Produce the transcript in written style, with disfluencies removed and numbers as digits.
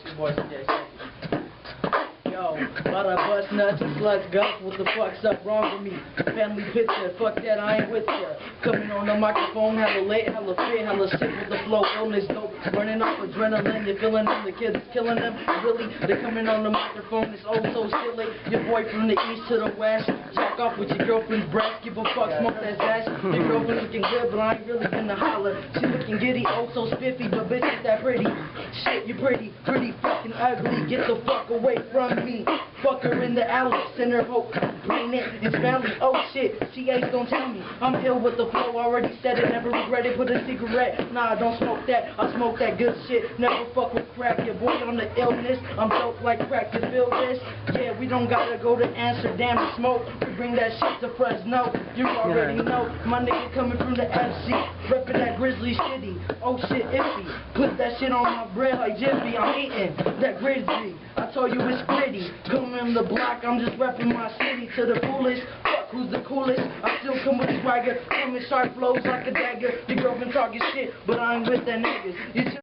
your boy CJ Second. Yo, about to bust nuts and sluts guts, what the fuck's up wrong with me? Family picture, fuck that, I ain't with ya. Coming on the microphone, hella late, hella fit, hella sick with the flow, illness dope, running off adrenaline, you're feeling them, the kids is killing them, really, they're coming on the microphone, it's oh so silly, your boy from the east to the west, jack off with your girlfriend's breast, give a fuck, smoke that zash, your girlfriend looking good, but I ain't really gonna holler, she looking giddy, oh so spiffy, but bitch ain't that pretty, shit, you pretty fucking ugly, get the fuck away from me. Fuck her in the alley, send her hope, brain it, it's family, oh shit, she ain't gon' tell me, I'm ill with the flow, already said it, never regret it, put a cigarette, nah, don't smoke that, I smoke that good shit, never fuck with crack, your boy on the illness, I'm dope like crack, you feel this, yeah, we don't gotta go to Amsterdam to smoke, we bring that shit to Fresno, you already know, my nigga coming from the FC, reppin' that Grizzly shitty, oh shit, iffy, put that shit on my bread like Jiffy, I'm eating that Grizzly, I told you it's gritty, coming on the block, I'm just reppin' my city to the fullest, fuck who's the coolest, I still come with swagger, coming sharp flows like a dagger, your girlfriend talking shit, but I ain't with that niggas, you